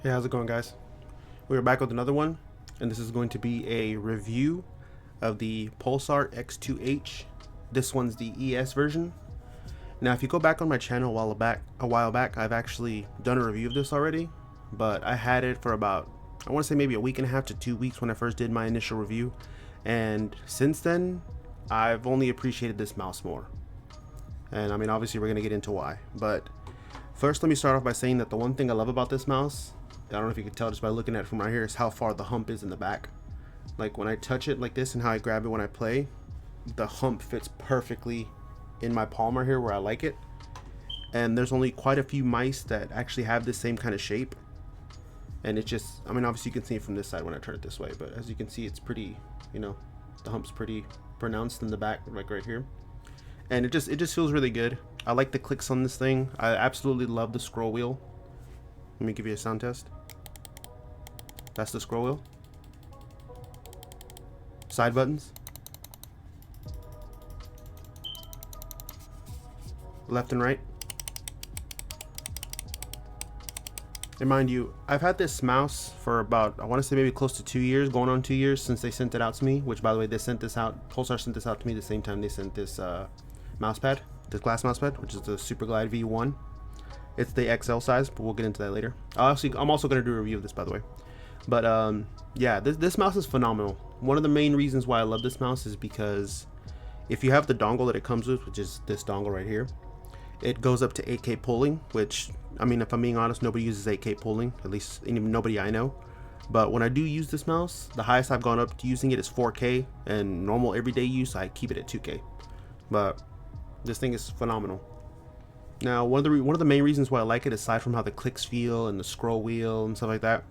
Hey, how's it going, guys? We're back with another one, and this is going to be a review of the Pulsar X2H. This one's the ES version. Now, if you go back on my channel a while back, I've actually done a review of this already, but I had it for about, I want to say maybe a week and a half to 2 weeks when I first did my initial review, and since then, I've only appreciated this mouse more. And I mean, obviously, we're going to get into why, but first, let me start off by saying that the one thing I love about this mouse, I don't know if you can tell just by looking at it from right here, is how far the hump is in the back. Like when I touch it like this and how I grab it when I play, the hump fits perfectly in my palm right here where I like it. And there's only quite a few mice that actually have this same kind of shape. And it just, I mean, obviously you can see it from this side when I turn it this way, but as you can see, it's pretty, the hump's pretty pronounced in the back, like right here. And it just feels really good. I like the clicks on this thing. I absolutely love the scroll wheel. Let me give you a sound test. That's the scroll wheel. Side buttons. Left and right. And mind you, I've had this mouse for about, I want to say maybe close to 2 years, going on 2 years since they sent it out to me, which by the way, they sent this out, Pulsar sent this out to me the same time they sent this mouse pad, this glass mouse pad, which is the Super Glide V1. It's the XL size, but we'll get into that later. I'm also going to do a review of this, by the way. But yeah, this mouse is phenomenal. One of the main reasons why I love this mouse is because if you have the dongle that it comes with, which is this dongle right here, it goes up to 8K pulling, which, I mean, if I'm being honest, nobody uses 8K pulling, at least nobody I know. But when I do use this mouse, the highest I've gone up to using it is 4K, and normal everyday use, I keep it at 2K. But this thing is phenomenal. Now, one of the main reasons why I like it, aside from how the clicks feel and the scroll wheel and stuff like that,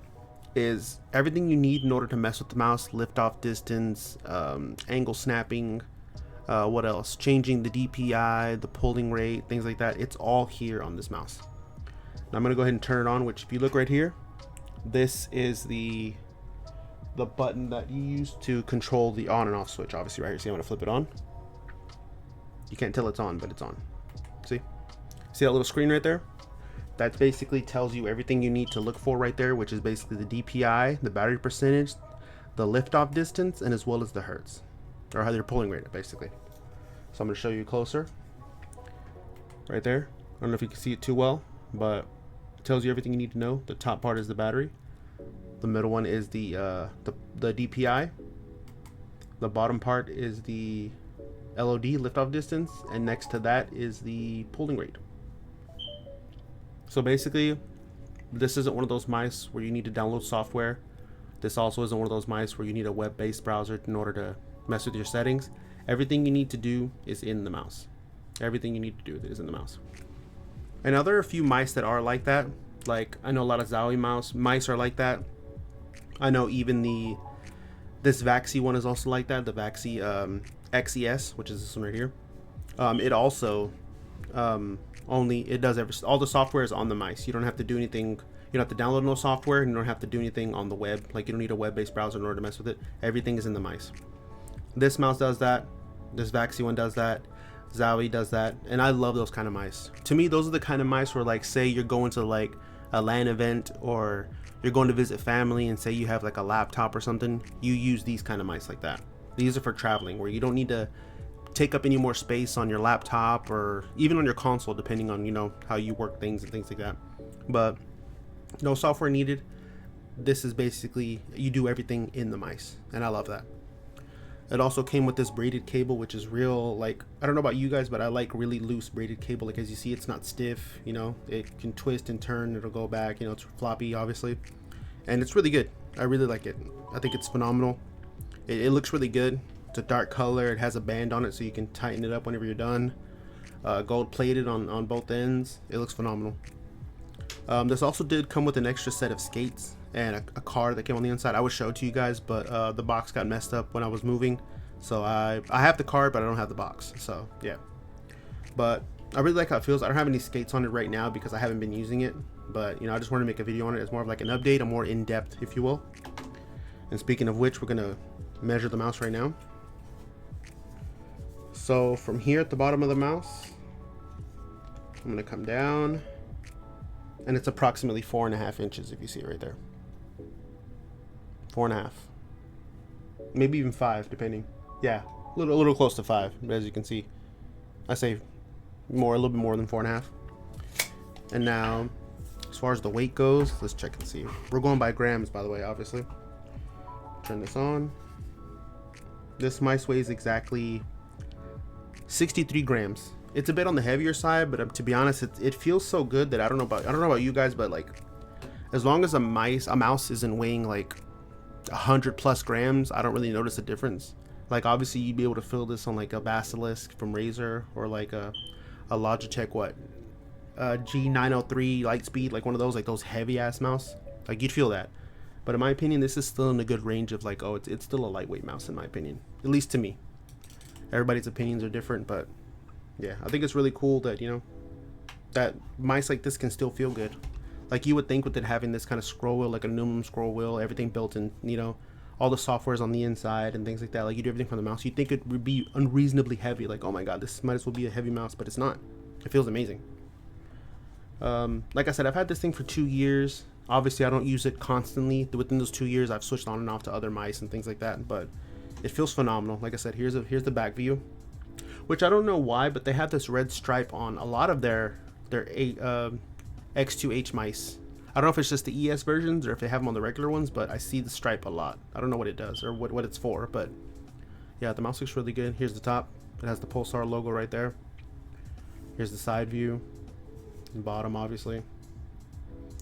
is everything you need in order to mess with the mouse: lift off distance, angle snapping, what else? Changing the DPI, the pulling rate, things like that. It's all here on this mouse. Now I'm gonna go ahead and turn it on. Which, if you look right here, this is the button that you use to control the on and off switch. Obviously, right here. See, I'm gonna flip it on. You can't tell it's on, but it's on. See that little screen right there? That basically tells you everything you need to look for right there, which is basically the DPI, the battery percentage, the liftoff distance, and as well as the hertz, or how they're pulling rate, basically. So I'm going to show you closer. Right there. I don't know if you can see it too well, but it tells you everything you need to know. The top part is the battery. The middle one is the DPI. The bottom part is the LOD, liftoff distance, and next to that is the pulling rate. So basically, this isn't one of those mice where you need to download software. This also isn't one of those mice where you need a web-based browser in order to mess with your settings. Everything you need to do is in the mouse. Everything you need to do is in the mouse. And now there are a few mice that are like that. Like, I know a lot of Zowie mice are like that. I know even this Vaxi one is also like that. The Vaxi XES, which is this one right here. It also it does all the software is on the mice. You don't have to do anything. You don't have to download no software, and you don't have to do anything on the web. Like, you don't need a web-based browser in order to mess with it. Everything is in the mice. This mouse does that. This Vaxi one does that. Zowie does that, and I love those kind of mice. To me, those are the kind of mice where, like, say you're going to like a LAN event, or you're going to visit family, and say you have like a laptop or something, you use these kind of mice like that. These are for traveling, where you don't need to take up any more space on your laptop or even on your console, depending on how you work things and things like that. But no software needed. This is basically, you do everything in the mice, and I love that. It also came with this braided cable, which is real, like, I don't know about you guys, but I like really loose braided cable. Like, as you see, it's not stiff, it can twist and turn, it'll go back, it's floppy, obviously, and it's really good. I really like it. I think it's phenomenal. It looks really good. It's a dark color. It has a band on it so you can tighten it up whenever you're done. Gold plated on both ends. It looks phenomenal. This also did come with an extra set of skates and a card that came on the inside. I would show it to you guys, but the box got messed up when I was moving, so I have the card, but I don't have the box. So yeah, but I really like how it feels. I don't have any skates on it right now because I haven't been using it, but I just wanted to make a video on it. It's more of like an update, a more in-depth, if you will. And speaking of which, we're gonna measure the mouse right now. So from here at the bottom of the mouse, I'm gonna come down and it's approximately 4.5 inches if you see it right there. 4.5, maybe even 5 depending. Yeah, a little close to 5, but as you can see, I say a little bit more than 4.5. And now, as far as the weight goes, let's check and see. We're going by grams, by the way, obviously. Turn this on. This mice weighs exactly 63 grams. It's a bit on the heavier side, but to be honest, it feels so good that I don't know about you guys, but like, as long as a mouse isn't weighing like 100+ grams, I don't really notice a difference. Like, obviously you'd be able to feel this on like a Basilisk from Razer, or like a Logitech G903 Lightspeed, like one of those, like those heavy ass mouse. Like, you'd feel that. But in my opinion, this is still in a good range of like, oh, it's still a lightweight mouse in my opinion, at least to me. Everybody's opinions are different, but yeah, I think it's really cool that, you know, that mice like this can still feel good. Like, you would think with it having this kind of scroll wheel, like an aluminum scroll wheel, everything built in, you know, all the software's on the inside and things like that, like you do everything from the mouse, you'd think it would be unreasonably heavy, like, oh my god, this might as well be a heavy mouse, but it's not. It feels amazing. Like I said, I've had this thing for 2 years. Obviously I don't use it constantly. Within those 2 years I've switched on and off to other mice and things like that, but it feels phenomenal. Like I said, here's the back view, which I don't know why, but they have this red stripe on a lot of their X2H mice. I don't know if it's just the ES versions or if they have them on the regular ones, but I see the stripe a lot. I don't know what it does or what it's for, but yeah, the mouse looks really good. Here's the top. It has the Pulsar logo right there. Here's the side view. And bottom, obviously.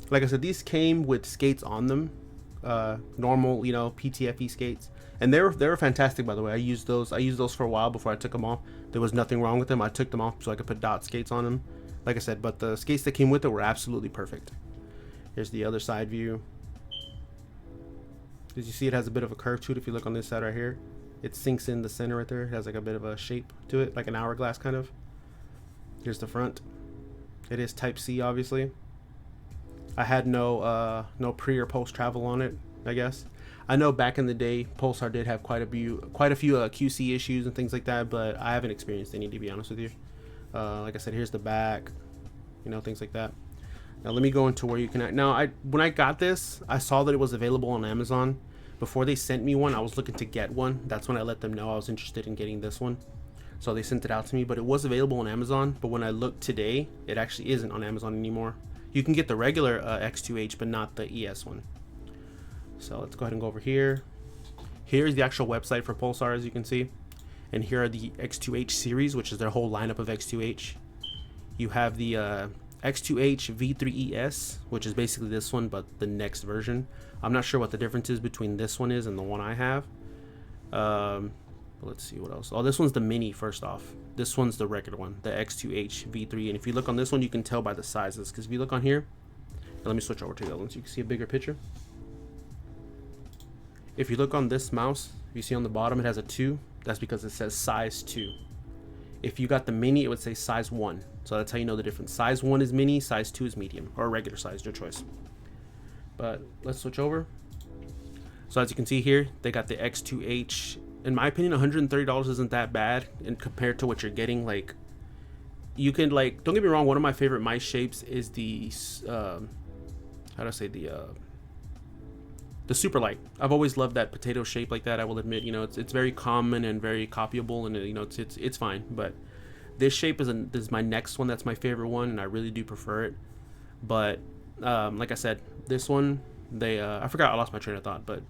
Like I said, these came with skates on them, normal, you know, PTFE skates, and they were fantastic, by the way. I used those for a while before I took them off. There was nothing wrong with them. I took them off so I could put dot skates on them, like I said, but the skates that came with it were absolutely perfect. Here's the other side view. As you see, it has a bit of a curve to it. If you look on this side right here, it sinks in the center right there. It has like a bit of a shape to it, like an hourglass kind of. Here's the front. It is Type C, obviously. I had no pre or post travel on it, I guess. I know back in the day, Pulsar did have quite a few QC issues and things like that, but I haven't experienced any, to be honest with you. Like I said, here's the back, you know, things like that. Now let me go into where you can. Now, when I got this, I saw that it was available on Amazon. Before they sent me one, I was looking to get one. That's when I let them know I was interested in getting this one. So they sent it out to me, but it was available on Amazon. But when I looked today, it actually isn't on Amazon anymore. You can get the regular X2H, but not the ES one. So let's go ahead and go over here. Here's the actual website for Pulsar, as you can see. And here are the X2H series, which is their whole lineup of X2H. You have the X2H V3ES, which is basically this one, but the next version. I'm not sure what the difference is between this one and the one I have. Let's see what else. Oh, this one's the mini, first off. This one's the regular one, the X2H V3. And if you look on this one, you can tell by the sizes. Because if you look on here, let me switch over to the other one so you can see a bigger picture. If you look on this mouse, you see on the bottom it has a 2. That's because it says size 2. If you got the mini, it would say size 1. So that's how you know the difference. Size 1 is mini, size 2 is medium, or regular size, your choice. But let's switch over. So as you can see here, they got the X2H. In my opinion, $130 isn't that bad, and compared to what you're getting. Like, you can, like, don't get me wrong, one of my favorite mice shapes is the how do I say, the super light. I've always loved that potato shape like that. I will admit, you know, it's very common and very copyable, and you know, it's fine. But this shape is my next one. That's my favorite one, and I really do prefer it. But like I said, this one, I forgot, I lost my train of thought, but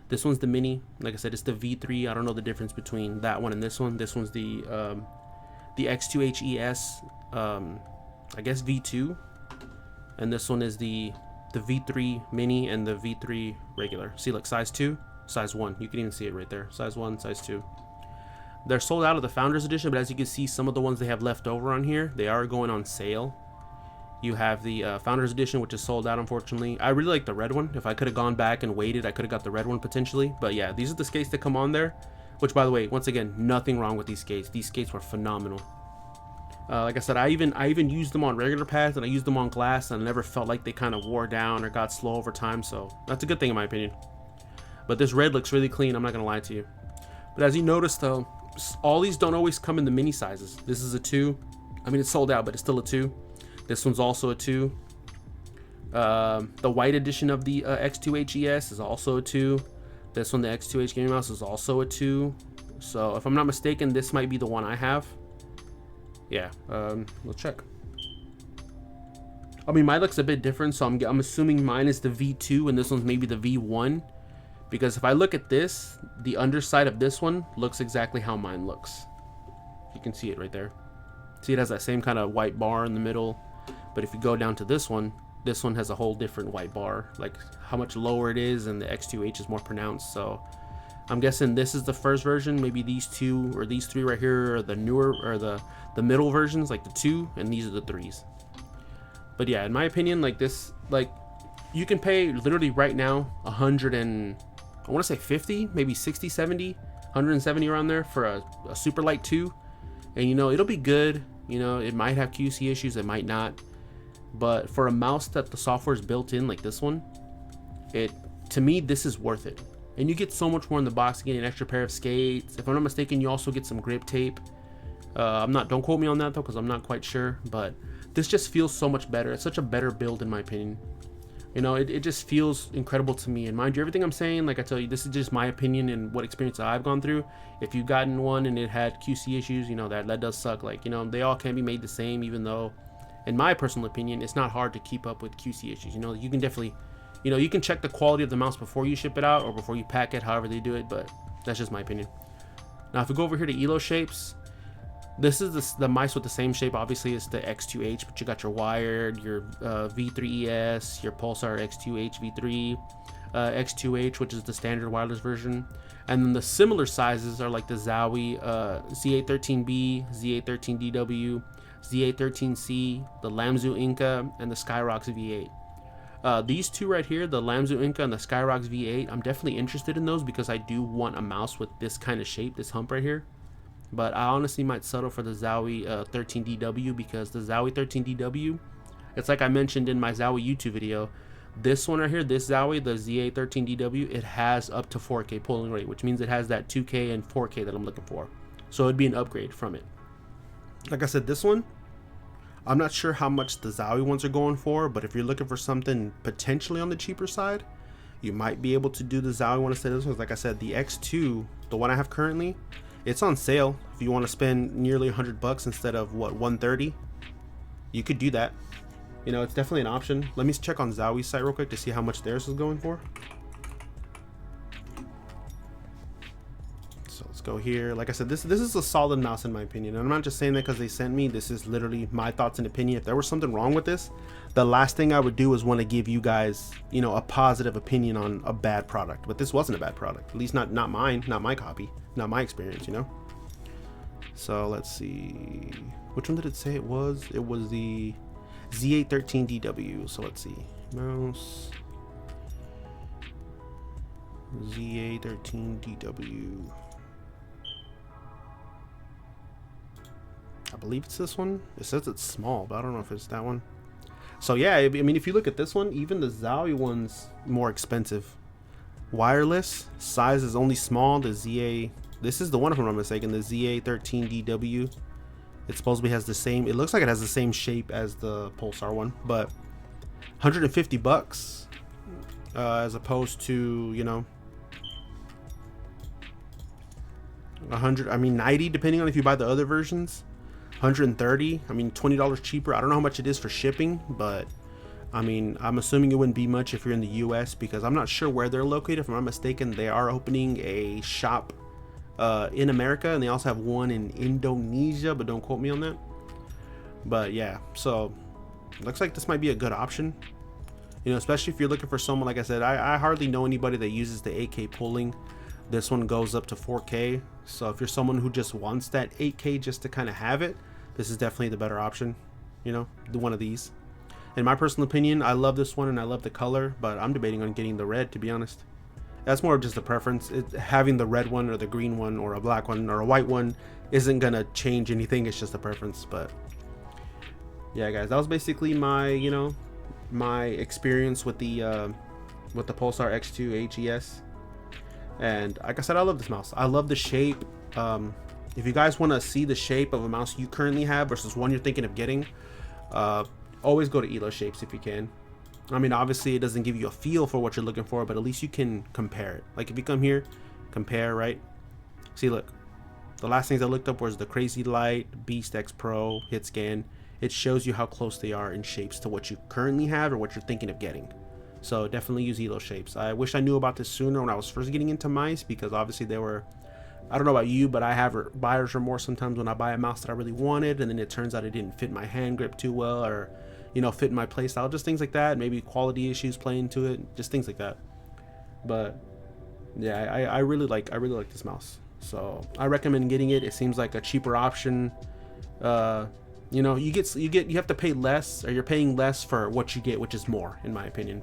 this one's the mini. Like I said, it's the V3. I don't know the difference between that one and this one. This one's the X2H ES, I guess V2, and this one is the V3 mini and the V3 regular. See, look, size 2, size 1. You can even see it right there. Size 1, size 2. They're sold out of the Founders Edition, but as you can see, some of the ones they have left over on here, they are going on sale. You have the Founders Edition, which is sold out, unfortunately. I really like the red one. If I could have gone back and waited, I could have got the red one potentially. But yeah, these are the skates that come on there, which, by the way, once again, nothing wrong with these skates. These skates were phenomenal. Like I said, I even used them on regular pads, and I used them on glass, and I never felt like they kind of wore down or got slow over time. So that's a good thing in my opinion. But this red looks really clean, I'm not gonna lie to you. But as you notice though, all these don't always come in the mini sizes. This is a 2. I mean, it's sold out, but it's still a 2. This one's also a 2. The white edition of the X2H ES is also a 2. This one, the X2H gaming mouse, is also a 2. So if I'm not mistaken, this might be the one I have. Yeah, let's check. I mean, mine looks a bit different, so I'm assuming mine is the V2 and this one's maybe the V1. Because if I look at this, the underside of this one looks exactly how mine looks. You can see it right there. See, it has that same kind of white bar in the middle. But if you go down to this one has a whole different white bar. Like how much lower it is, and the X2H is more pronounced. So I'm guessing this is the first version. Maybe these 2 or these 3 right here are the newer, or the middle versions, like the 2, and these are the 3s. But yeah, in my opinion, like this, like you can pay literally right now 100 and I want to say 50, maybe 60, 70, 170 around there for a super light 2. And you know, it'll be good. You know, it might have QC issues, it might not. But for a mouse that the software is built in like this one, to me, this is worth it. And you get so much more in the box. You get an extra pair of skates. If I'm not mistaken, you also get some grip tape. Don't quote me on that though, because I'm not quite sure. But this just feels so much better. It's such a better build in my opinion. You know, it just feels incredible to me. And mind you, everything I'm saying, like I tell you, this is just my opinion and what experience I've gone through. If you've gotten one and it had QC issues, you know, that does suck. Like, you know, they all can be made the same, even though, in my personal opinion, it's not hard to keep up with QC issues. You know, you can definitely, you know, you can check the quality of the mouse before you ship it out or before you pack it, however they do it. But that's just my opinion. Now, if we go over here to Elo shapes, this is the mice with the same shape. Obviously, it's the X2H, but you got your wired, your V3ES, your Pulsar X2H V3, X2H, which is the standard wireless version. And then the similar sizes are like the Zowie Z813B, Z813DW, Z813C, the Lamzu Inca, and the Skyrox V8. These 2 right here, the Lamzu Inca and the Skyrox V8, I'm definitely interested in those because I do want a mouse with this kind of shape, this hump right here. But I honestly might settle for the Zowie 13DW, because the Zowie 13DW, it's like I mentioned in my Zowie YouTube video, this one right here, this Zowie, the ZA13DW, it has up to 4K polling rate, which means it has that 2K and 4K that I'm looking for. So it'd be an upgrade from it. Like I said, this one, I'm not sure how much the Zowie ones are going for, but if you're looking for something potentially on the cheaper side, you might be able to do the Zowie one instead of this one. Like I said, the X2, the one I have currently, it's on sale. If you want to spend nearly $100 instead of what, 130, you could do that. You know, it's definitely an option. Let me check on Zowie's site real quick to see how much theirs is going for. So let's go here. Like I said, this is a solid mouse in my opinion. And I'm not just saying that because they sent me. This is literally my thoughts and opinion. If there was something wrong with this, the last thing I would do is want to give you guys, you know, a positive opinion on a bad product. But this wasn't a bad product. At least not mine, not my copy, not my experience, you know. So let's see. Which one did it say it was? It was the Z813DW. So let's see. Mouse. Z813DW. I believe it's this one. It says it's small, but I don't know if it's that one. So yeah, I mean, if you look at this one, even the Zowie one's more expensive. Wireless size is only small. The ZA, this is the one if I'm not mistaken, the ZA13DW. It supposedly has the same, it looks like it has the same shape as the Pulsar one, but $150 as opposed to, you know, 100, I mean 90 depending on if you buy the other versions. 130, I mean $20 cheaper. I don't know how much it is for shipping, but I mean, I'm assuming it wouldn't be much if you're in the US, because I'm not sure where they're located. If I'm not mistaken, they are opening a shop in America, and they also have one in Indonesia, but don't quote me on that. But yeah, so looks like this might be a good option, you know, especially if you're looking for someone. Like I said, I hardly know anybody that uses the 8K pulling. This one goes up to 4K, so if you're someone who just wants that 8K just to kind of have it, this is definitely the better option, you know, the one of these. In my personal opinion, I love this one and I love the color, but I'm debating on getting the red, to be honest. That's more of just a preference. Having the red one or the green one or a black one or a white one isn't gonna change anything. It's just a preference. But yeah, guys, that was basically my, you know, my experience with the Pulsar X2H ES. And like I said, I love this mouse. I love the shape. If you guys want to see the shape of a mouse you currently have versus one you're thinking of getting, always go to Elo Shapes if you can. I mean, obviously it doesn't give you a feel for what you're looking for, but at least you can compare it. Like if you come here, compare, right? See, look, the last things I looked up was the Crazy Light, Beast X Pro, Hit Scan. It shows you how close they are in shapes to what you currently have or what you're thinking of getting. So definitely use Elo shapes. I wish I knew about this sooner when I was first getting into mice, because obviously they were, I don't know about you, but I have buyer's remorse sometimes when I buy a mouse that I really wanted and then it turns out it didn't fit my hand grip too well, or you know, fit in my play style, just things like that. Maybe quality issues play into it, just things like that. But yeah, I really like this mouse, so I recommend getting it. It seems like a cheaper option. You know, you have to pay less, or you're paying less for what you get, which is more, in my opinion.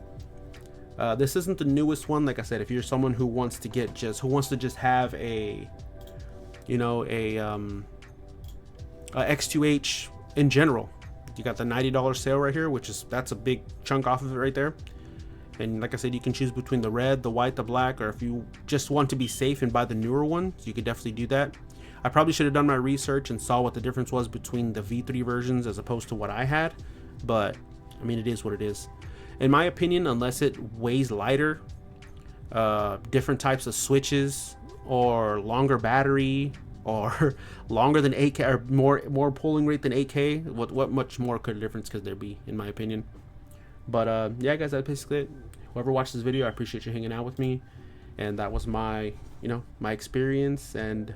This isn't the newest one. Like I said, if you're someone who wants to just have a, you know, a X2H in general, you got the $90 sale right here, that's a big chunk off of it right there. And like I said, you can choose between the red, the white, the black, or if you just want to be safe and buy the newer one, you could definitely do that. I probably should have done my research and saw what the difference was between the V3 versions as opposed to what I had, but I mean, it is what it is. In my opinion, unless it weighs lighter, different types of switches, or longer battery, or longer than 8K, or more polling rate than 8K, what much more could a difference could there be, in my opinion? But yeah, guys, that's basically it. Whoever watched this video, I appreciate you hanging out with me, and that was my, you know, my experience and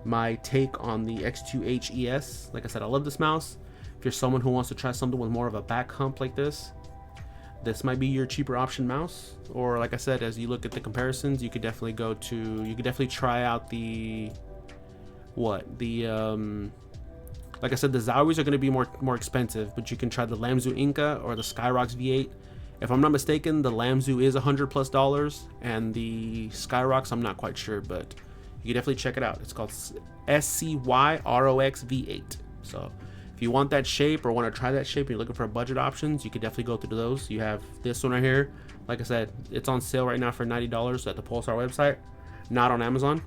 my take on the X2H ES. Like I said, I love this mouse. If you're someone who wants to try something with more of a back hump like this might be your cheaper option mouse. Or like I said, as you look at the comparisons, you could definitely try out the like I said, the Zowies are going to be more expensive, but you can try the Lamzu Inca or the Skyrox V8. If I'm not mistaken, the Lamzu is $100+, and the Skyrox, I'm not quite sure, but you can definitely check it out. It's called SCYROX V8. So if you want that shape or want to try that shape and you're looking for budget options, you could definitely go through those. You have this one right here. Like I said, it's on sale right now for $90 at the Pulsar website, not on Amazon.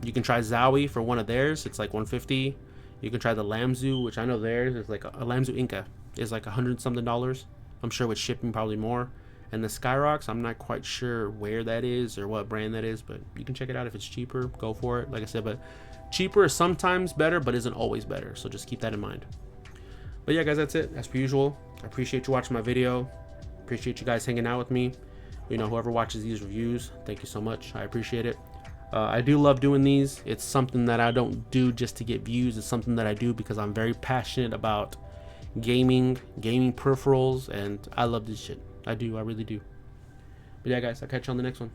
You can try Zowie for one of theirs. It's like $150. You can try the Lamzu, which I know theirs is like a Lamzu Inca is like $100-something. I'm sure with shipping probably more. And the Skyrox, I'm not quite sure where that is or what brand that is, but you can check it out. If it's cheaper, go for it. Like I said, but cheaper is sometimes better, but isn't always better. So just keep that in mind. But yeah, guys, that's it. As per usual, I appreciate you watching my video. Appreciate you guys hanging out with me. You know, whoever watches these reviews, thank you so much. I appreciate it. I do love doing these. It's something that I don't do just to get views. It's something that I do because I'm very passionate about gaming peripherals, and I love this shit. I really do. But yeah, guys, I'll catch you on the next one.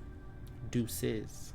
Deuces.